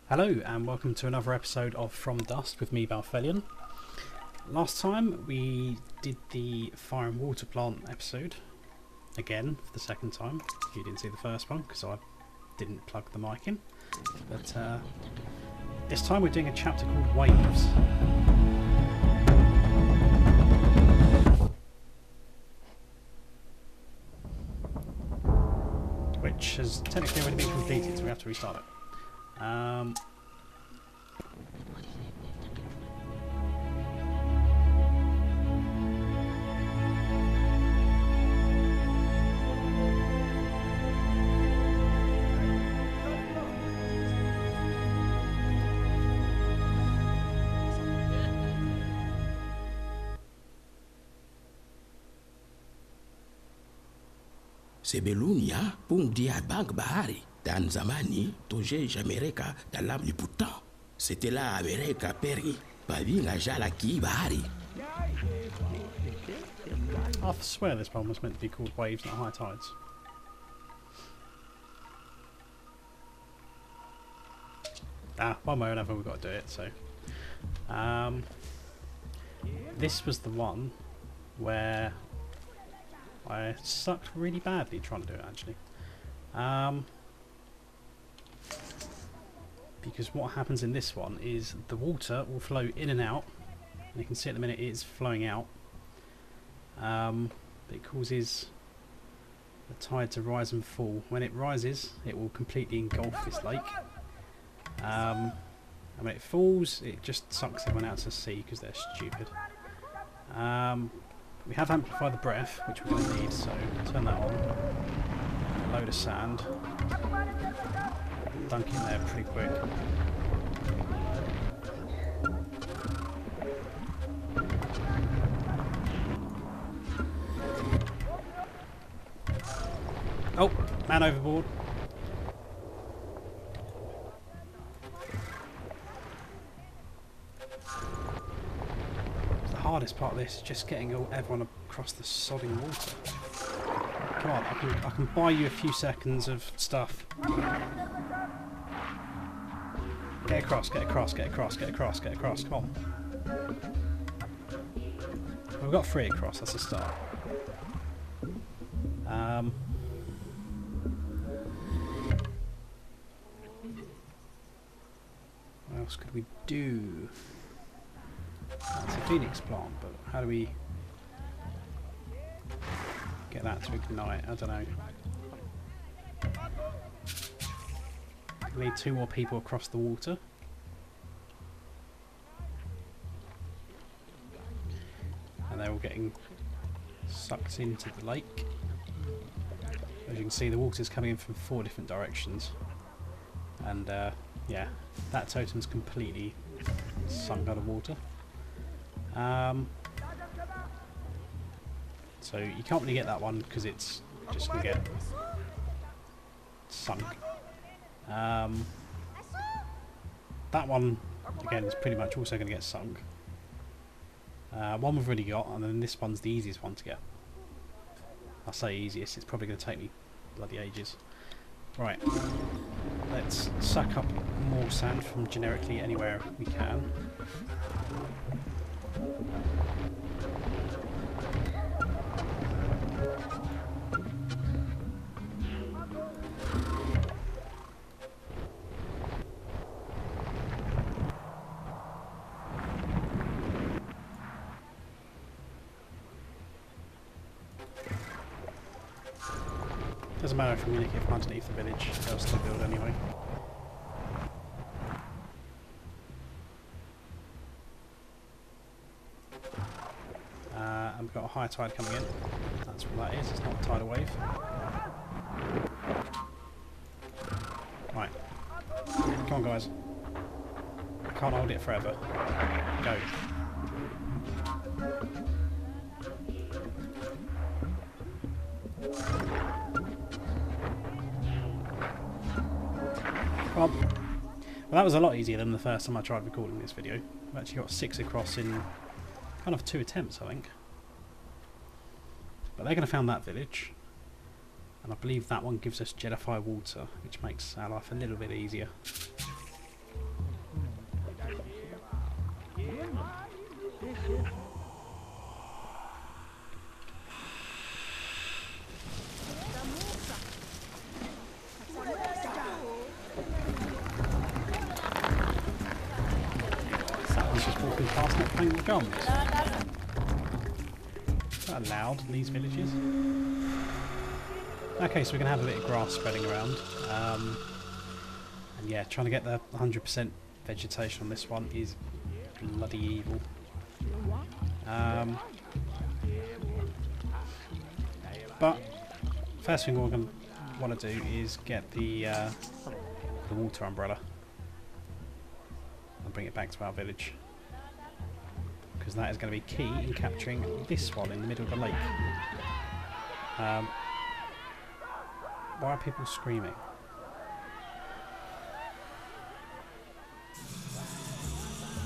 Hello and welcome to another episode of From Dust with me, Balthelion. Last time we did the fire and water plant episode, again for the second time. You didn't see the first one because I didn't plug the mic in. But this time we're doing a chapter called Waves. Which has technically already been completed, so we have to restart it. Sebelunya pun dia bank bahari dan zamani toje Amerika dalam liputan. Setelah Amerika pergi, babi ngajak lagi bahari. I swear this poem was meant to be called Waves, not High Tides. One way or another we've got to do it, so. This was the one where I sucked really badly trying to do it, actually. Because what happens in this one is the water will flow in and out. And you can see at the minute it's flowing out. It causes the tide to rise and fall. When it rises, it will completely engulf this lake. And when it falls, it just sucks everyone out to sea because they're stupid. We have amplified the breath, which we're going to need, so turn that on. A load of sand. Dunk in there pretty quick. Oh, man overboard. The hardest part of this is just getting everyone across the sodding water. Come on, I can buy you a few seconds of stuff. Get across, get across, get across, get across, get across, come on. We've got 3 across, that's a start. What else could we do? That's a phoenix plant, but how do we get that to ignite? I don't know. We need 2 more people across the water. And they're all getting sucked into the lake. As you can see, the water's coming in from 4 different directions. And yeah, that totem's completely sunk out of water. So you can't really get that one because it's just going to get sunk. That one, again, is pretty much also going to get sunk. One we've already got, and then this one's the easiest one to get. I say easiest, it's probably going to take me bloody ages. Right, let's suck up more sand from generically anywhere we can. Doesn't matter if we nick it from underneath the village, they'll still build anyway. And we've got a high tide coming in. That's what that is, it's not a tidal wave. Right. Come on guys. I can't hold it forever. Go. Well, that was a lot easier than the first time I tried recording this video. I've actually got 6 across in kind of 2 attempts, I think. But they're going to found that village. And I believe that one gives us jellify water, which makes our life a little bit easier. Someone's just walking past not playing the drums. Is that allowed in these villages? Okay, so we're going to have a bit of grass spreading around. And yeah, trying to get the 100% vegetation on this one is bloody evil. But first thing we're going to want to do is get the water umbrella and bring it back to our village, because that is going to be key in capturing this one in the middle of the lake. Why are people screaming?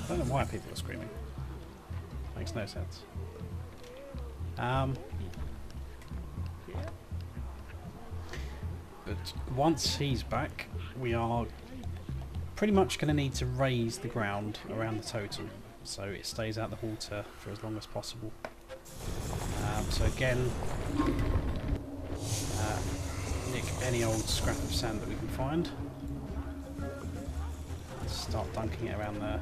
I don't know why people are screaming. Makes no sense. But once he's back, we are pretty much going to need to raise the ground around the totem so it stays out the water for as long as possible. So again, nick any old scrap of sand that we can find. Start dunking it around there.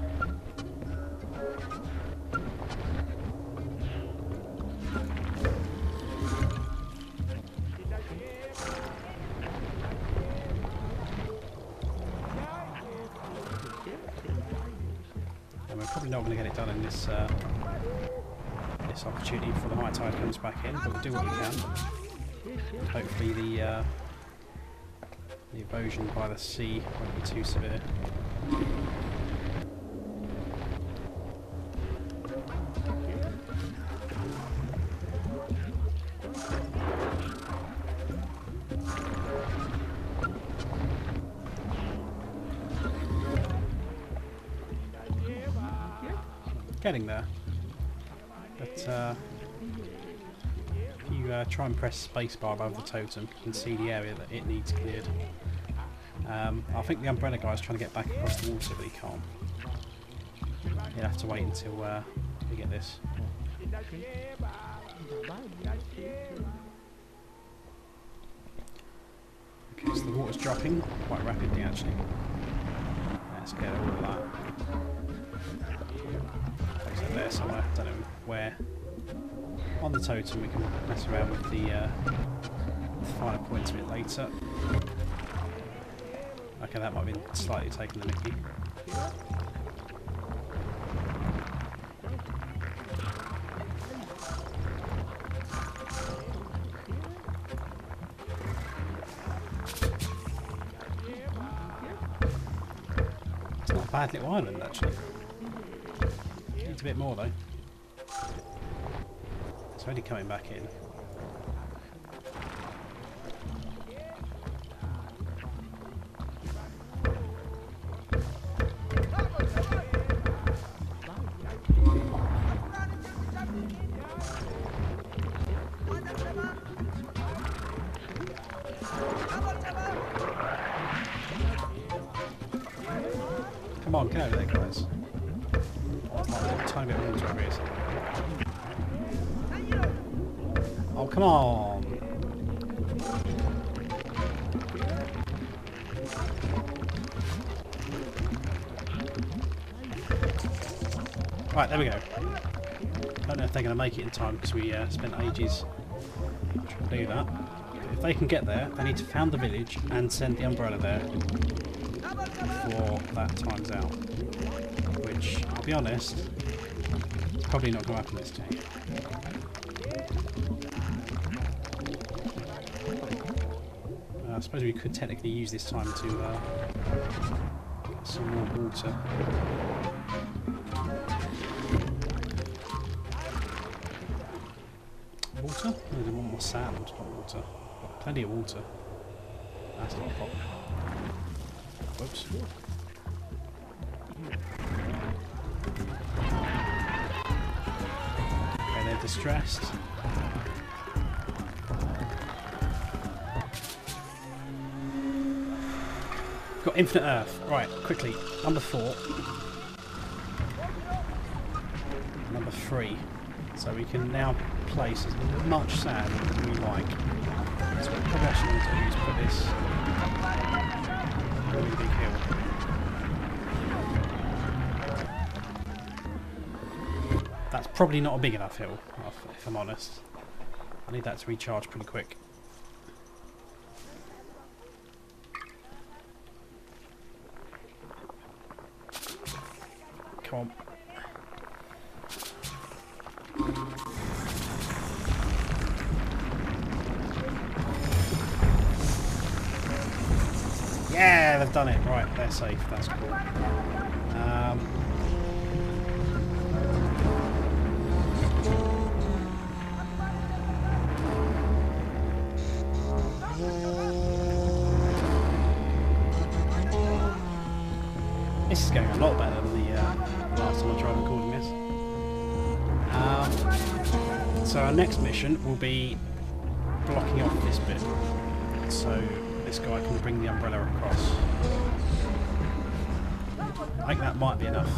And we're probably not going to get it done in this this opportunity before the high tide comes back in, but we'll do what we can. And hopefully the erosion by the sea won't be too severe. Getting there, but if you try and press spacebar above the totem, you can see the area that it needs cleared. I think the umbrella guy is trying to get back across the water, but he can't. He'll have to wait until we get this. Okay, so the water's dropping quite rapidly actually. Let's get all of that. There somewhere, don't know where. On the totem we can mess around with the finer points a bit later. Okay, that might have been slightly taking the mickey. It's not a bad little island actually. Needs a bit more though. It's already coming back in. Come on, get over there guys. Tiny bit of water over here. Oh, come on! Right, there we go. Don't know if they're going to make it in time because we spent ages trying to do that. But if they can get there, they need to found the village and send the umbrella there before that time's out. Which, I'll be honest, it's probably not going to happen this day. I suppose we could technically use this time to get some more water. Water? No, they want more sand, not water. Got plenty of water. That's not a problem. Whoops. Okay, they're distressed. Got infinite earth. Right, quickly. Number 4. number 3. So we can now place as much sand as we like. So what we probably actually need to do is put this on a really big hill. That's probably not a big enough hill, if I'm honest. I need that to recharge pretty quick. Come on. Yeah, they've done it. Right, they're safe. That's cool. This is going a lot better than the last time I tried recording this. So our next mission will be blocking off this bit, so this guy can bring the umbrella across. I think that might be enough.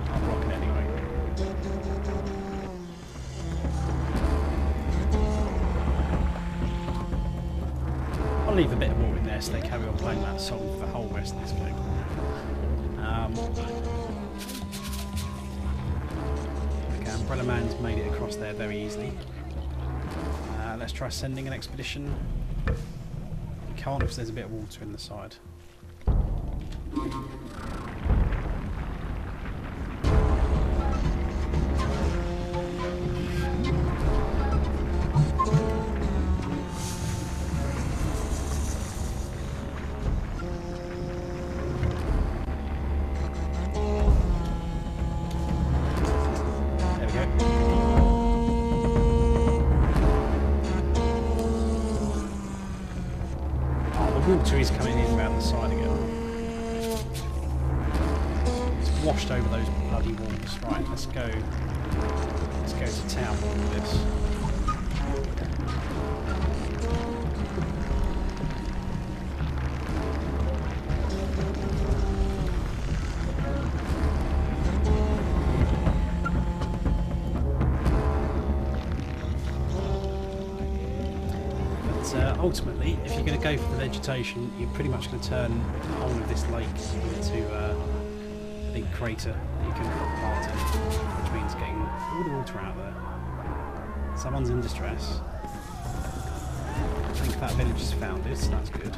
I'll block it anyway. I'll leave a bit of water in there so they carry on playing that song for the whole rest of this game. Okay, Umbrella Man's made it across there very easily. Let's try sending an expedition. We can't because there's a bit of water in the side. Water is coming in around the side again. It's washed over those bloody walls. Right, let's go to town with this. Ultimately, if you're going to go for the vegetation, you're pretty much going to turn the whole of this lake into a big crater that you can plant in, which means getting all the water out there. Someone's in distress. I think that village is founded, so that's good.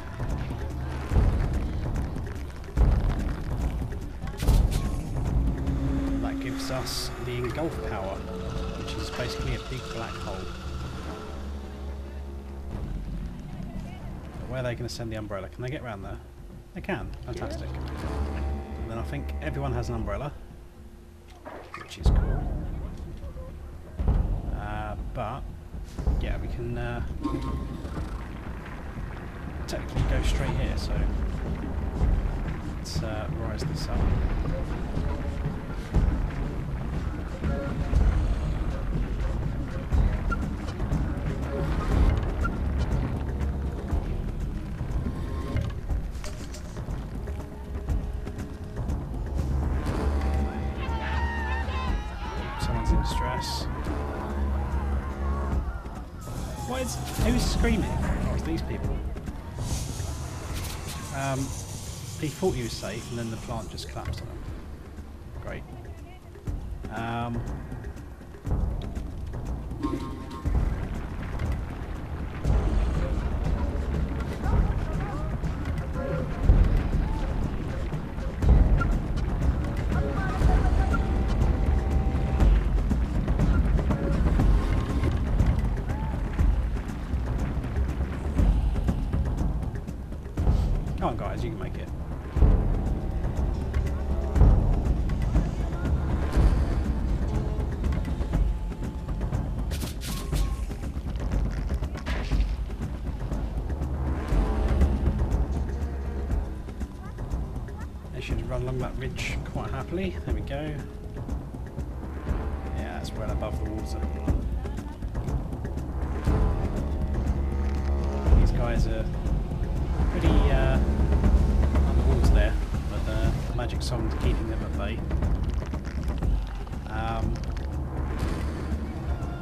That gives us the engulf power, which is basically a big black hole. Where are they going to send the umbrella? Can they get around there? They can. Fantastic. And then I think everyone has an umbrella, which is cool. But yeah, we can technically go straight here. So let's rise this up. Distress. Who's screaming? Oh, it's these people. He thought he was safe, and then the plant just collapsed on him. Great. Come on guys, you can make it. They should run along that ridge quite happily. There we go. Yeah, that's well above the water. These guys are pretty underwater there, but the magic song's keeping them at bay.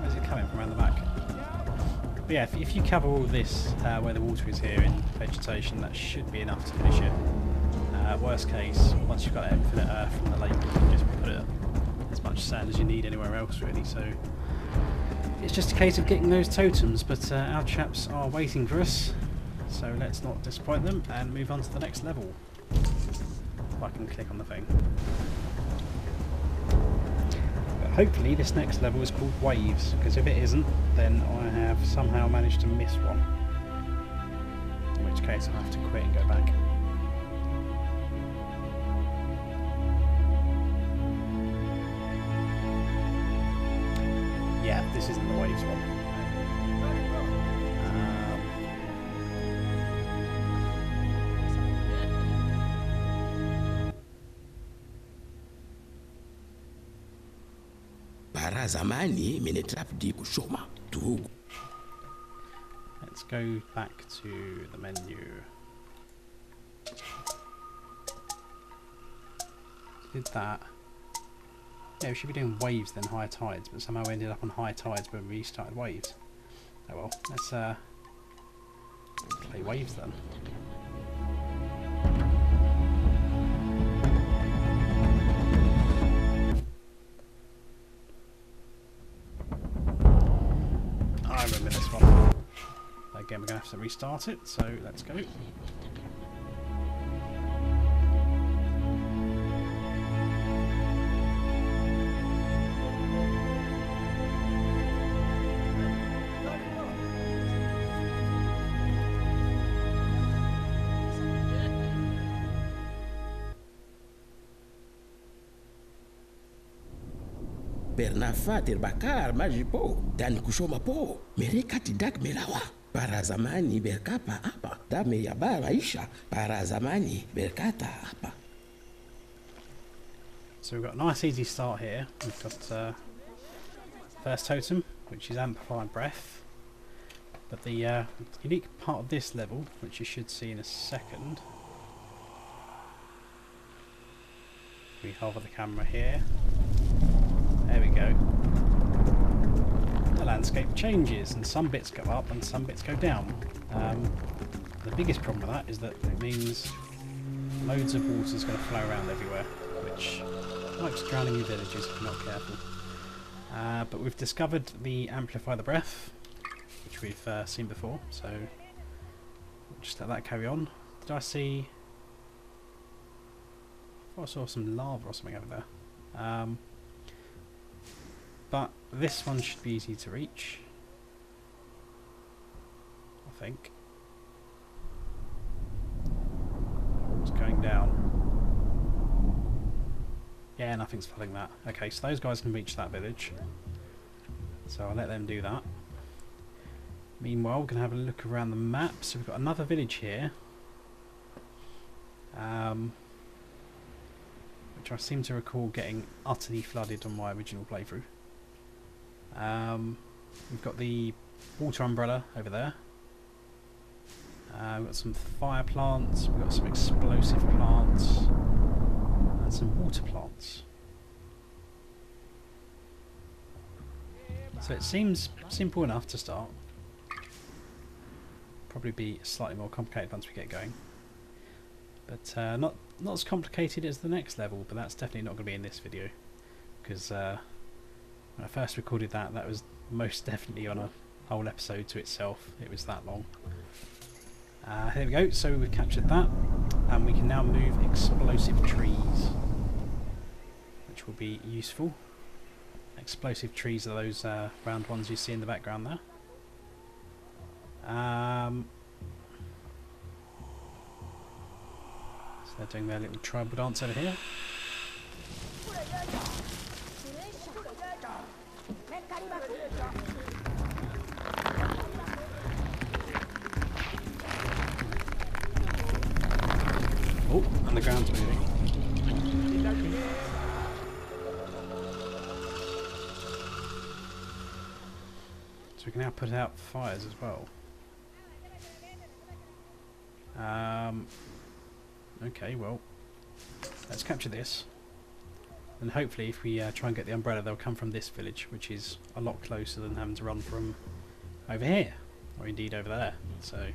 Where's it coming from around the back? But yeah, if you cover all this where the water is here in vegetation, that should be enough to finish it. Worst case, once you've got infinite earth from the lake, you can just put as much sand as you need anywhere else really. So it's just a case of getting those totems, but our chaps are waiting for us, so let's not disappoint them and move on to the next level. If I can click on the thing. But hopefully this next level is called Waves, because if it isn't, then I have somehow managed to miss one. In which case I'll have to quit and go back. Yeah, this isn't the Waves one. Para zamani menetrapdi kushoma tu. Let's go back to the menu. Did that. Yeah, we should be doing waves then high tides, but somehow we ended up on high tides when we started waves. Oh well, let's play waves then. I remember this one. Again, we're going to have to restart it, so let's go. Bernafa terbakar majipo dan kushoma po mereka tidak melawa. Para zamani berkata apa? Dame yaba maisha. Para zamani berkata apa? So we've got a nice easy start here. We've got first totem, which is amplified breath. But the unique part of this level, which you should see in a second. We hover the camera here. There we go. The landscape changes and some bits go up and some bits go down. The biggest problem with that is that it means loads of water is going to flow around everywhere, which likes drowning your villages if you're not careful. But we've discovered the amplify the breath, which we've seen before, so we'll just let that carry on. Did I see... I thought I saw some lava or something over there. But this one should be easy to reach, I think. It's going down. Yeah, nothing's flooding that. Okay, so those guys can reach that village. So I'll let them do that. Meanwhile, we're going to have a look around the map. So we've got another village here. Which I seem to recall getting utterly flooded on my original playthrough. We've got the water umbrella over there. We've got some fire plants, we've got some explosive plants, and some water plants. So it seems simple enough to start. Probably be slightly more complicated once we get going. But not as complicated as the next level, but that's definitely not going to be in this video. Because when I first recorded that was most definitely on a whole episode to itself. It was that long. Here we go, so we've captured that, and we can now move explosive trees, which will be useful. Explosive trees are those round ones you see in the background there. So they're doing their little tribal dance over here. Oh, and the ground's moving. So we can now put out fires as well. Okay, well, let's capture this. And hopefully if we try and get the umbrella, they'll come from this village, which is a lot closer than having to run from over here, or indeed over there. So,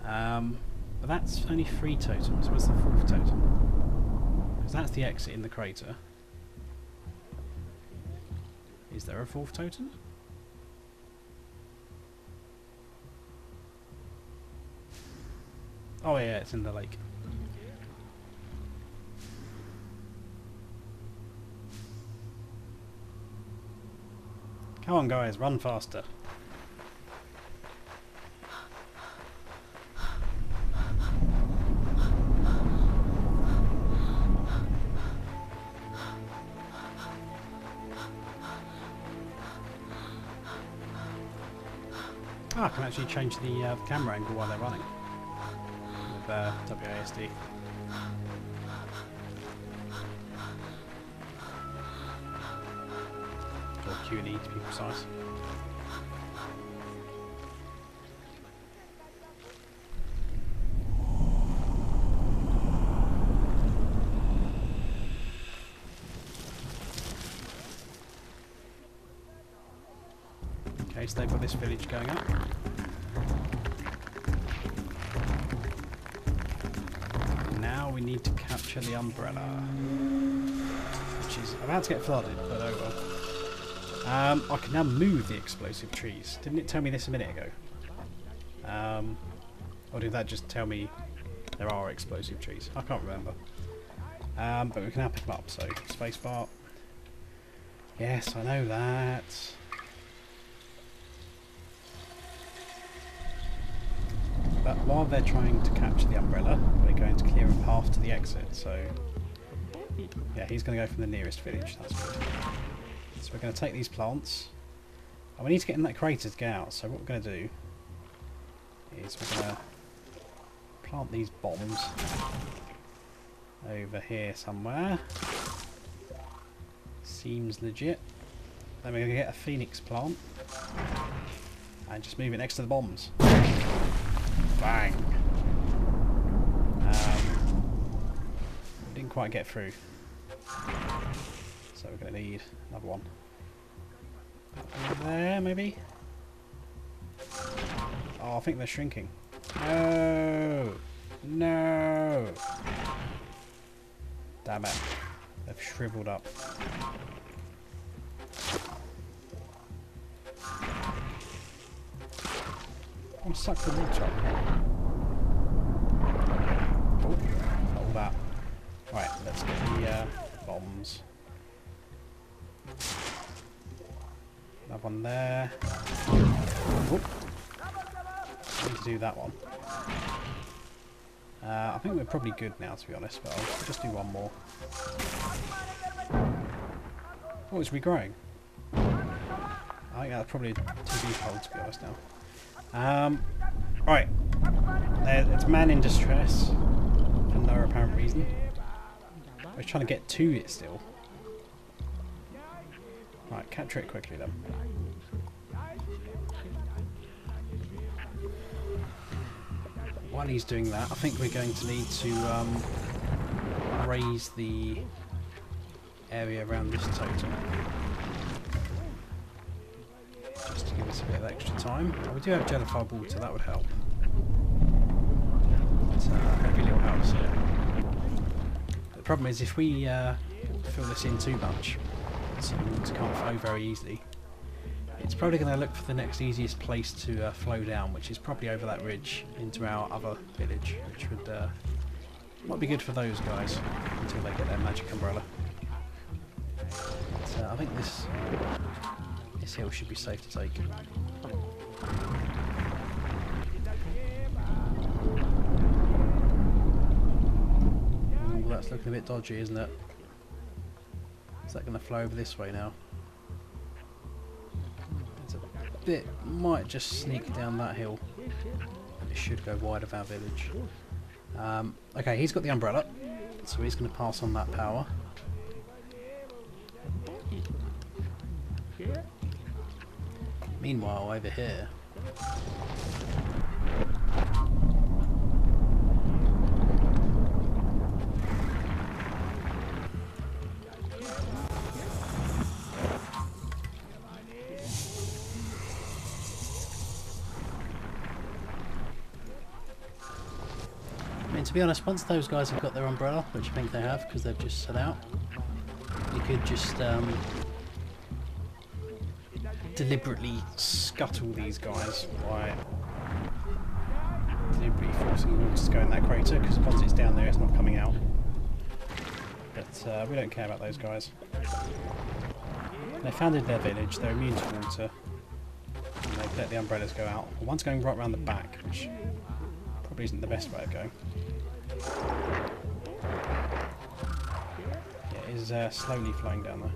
but that's only 3 totems. Where's the 4th totem? Because that's the exit in the crater. Is there a 4th totem? Oh yeah, it's in the lake. Come on guys, run faster. Ah, I can actually change the camera angle while they're running with WASD. Or Q&E to be precise. Okay, so they've got this village going up. Now we need to capture the umbrella, which is about to get flooded, but oh well. I can now move the explosive trees. Didn't it tell me this a minute ago? Or did that just tell me there are explosive trees? I can't remember. But we can now pick them up, so spacebar. Yes, I know that. But while they're trying to capture the umbrella, we're going to clear a path to the exit, so yeah, he's going to go from the nearest village, that's good. So we're going to take these plants, and we need to get in that crater to get out, so what we're going to do is we're going to plant these bombs over here somewhere. Seems legit. Then we're going to get a phoenix plant and just move it next to the bombs. Bang! Didn't quite get through. So we're going to need another one. Over there, maybe? Oh, I think they're shrinking. No! No! Damn it. They've shriveled up. I'm suck the water up. Oh, not all that. Right, let's get the bombs. Another one there. Oh. I need to do that one. I think we're probably good now, to be honest, but I'll just do one more. Oh, it's regrowing. I think that's probably a TV hole, to be honest now. Right. It's man in distress for no apparent reason. I was trying to get to it still. Right, capture it quickly then. While he's doing that, I think we're going to need to raise the area around this totem. Just to give us a bit of extra time. Oh, we do have jellify water, that would help. It's a heavy little house here. The problem is if we fill this in too much, so the water can't flow very easily, it's probably going to look for the next easiest place to flow down, which is probably over that ridge into our other village, which would might be good for those guys until they get their magic umbrella. So I think this hill should be safe to take. Ooh, that's looking a bit dodgy, isn't it? Is that going to flow over this way now? It's a bit, might just sneak down that hill. It should go wide of our village. Okay, he's got the umbrella, so he's going to pass on that power. Meanwhile, over here, mean, to be honest, once those guys have got their umbrella, which I think they have because they've just set out, you could just deliberately scuttle these guys by deliberately forcing them to go in that crater, because once it's down there it's not coming out. But we don't care about those guys. They founded their village, they're immune to water, and they've let the umbrellas go out. One's going right around the back, which probably isn't the best way of going. Yeah, it is slowly flowing down there.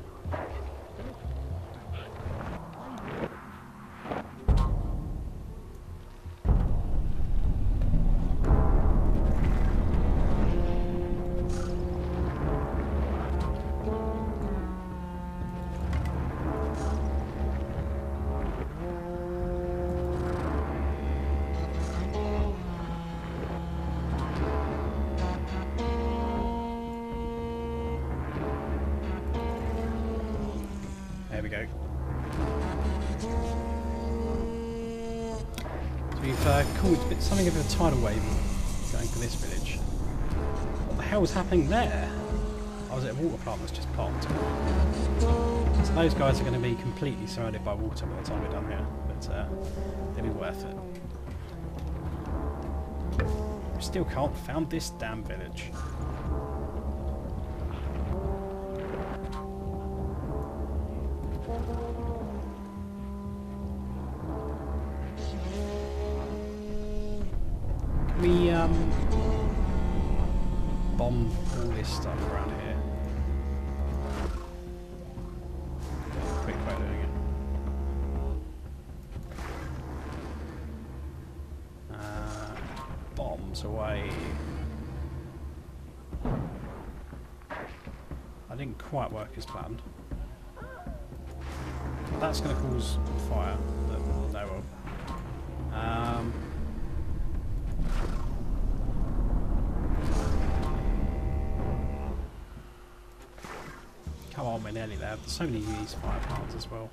There we go. So we've caught something of a tidal wave going for this village. What the hell was happening there? Oh, was it a water plant that's just popped? So those guys are going to be completely surrounded by water by the time we're done here, but they'll be worth it. We still can't found this damn village. We bomb all this stuff around here. Quick way of doing it. Bombs away. I didn't quite work as planned. That's going to cause fire, but no well. Come on, we're nearly there. There's so many of these fire plants as well.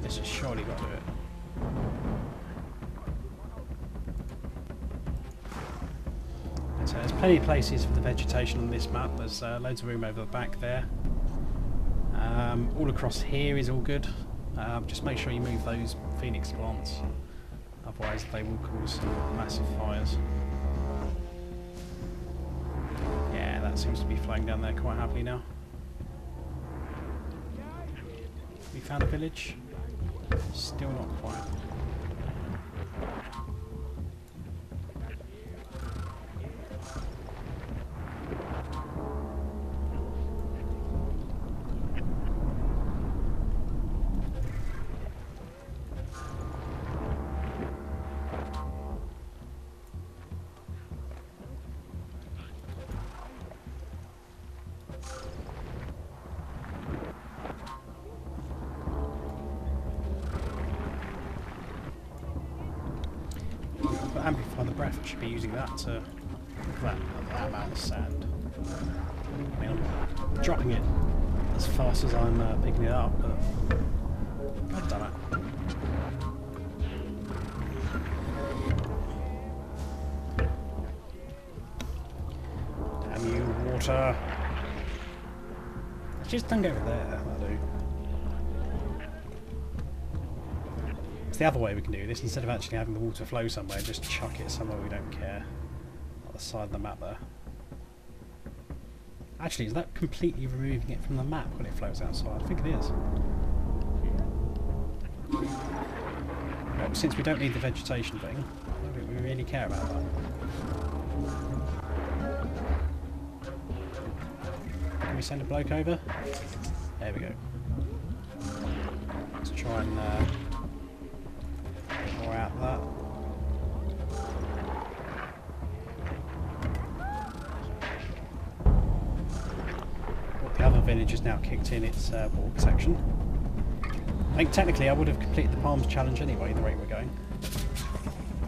This has surely got to do it. So there's plenty of places for the vegetation on this map. There's loads of room over the back there. All across here is all good. Just make sure you move those phoenix plants. Otherwise they will cause some massive fires. Yeah, that seems to be flowing down there quite happily now. We found a village? Still not quite. Amplify the breath, I should be using that to that amount of sand. I mean, I'm dropping it as fast as I'm picking it up, but God damn it. Damn you, water. Just don't go over there, that'll do. It's the other way we can do this. Instead of actually having the water flow somewhere, just chuck it somewhere we don't care. On the side of the map there. Actually, is that completely removing it from the map when it flows outside? I think it is. Well, since we don't need the vegetation thing, I don't think we really care about that. Can we send a bloke over? There we go. Let's try and more out that. Well, the other village has now kicked in its water protection. I think technically I would have completed the palms challenge anyway, the rate we're going.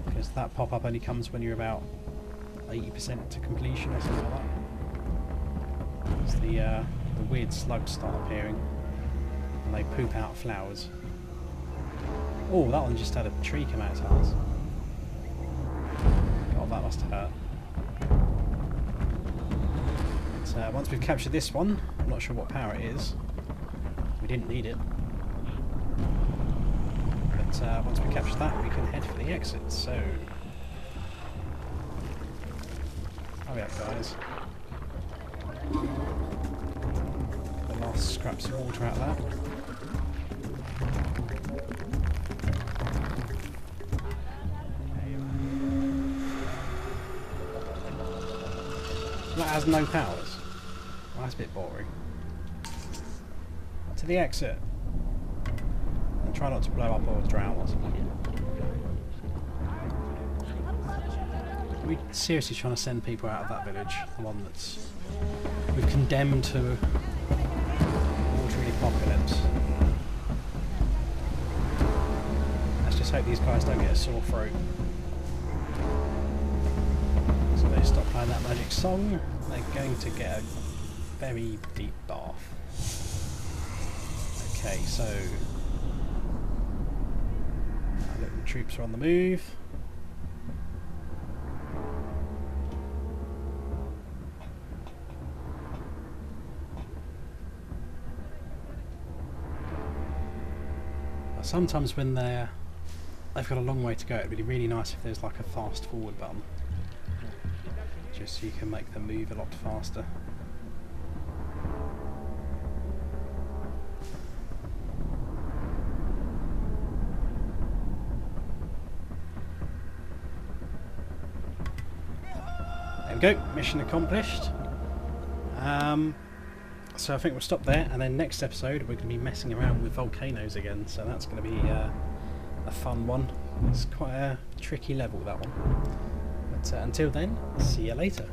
Because that pop-up only comes when you're about 80% to completion or something like that. As the weird slugs start appearing. And they poop out flowers. Oh, that one just had a tree come out its arse. God, that must hurt. But, once we've captured this one, I'm not sure what power it is. We didn't need it. But once we capture that, we can head for the exit. So, hurry up, guys. The last scraps of water out there. That has no powers. Well, that's a bit boring. To the exit. And try not to blow up or drown or something. Are we seriously trying to send people out of that village? The one that's we've condemned to watery apocalypse. Let's just hope these guys don't get a sore throat. So they stop playing that magic song, they're going to get a very deep bath. Okay, so look, the troops are on the move. Sometimes when they've got a long way to go, it'd be really nice if there's like a fast forward button. Just so you can make them move a lot faster. There we go, mission accomplished. So I think we'll stop there, and then next episode we're going to be messing around with volcanoes again, so that's going to be a fun one. It's quite a tricky level, that one. But until then, see you later.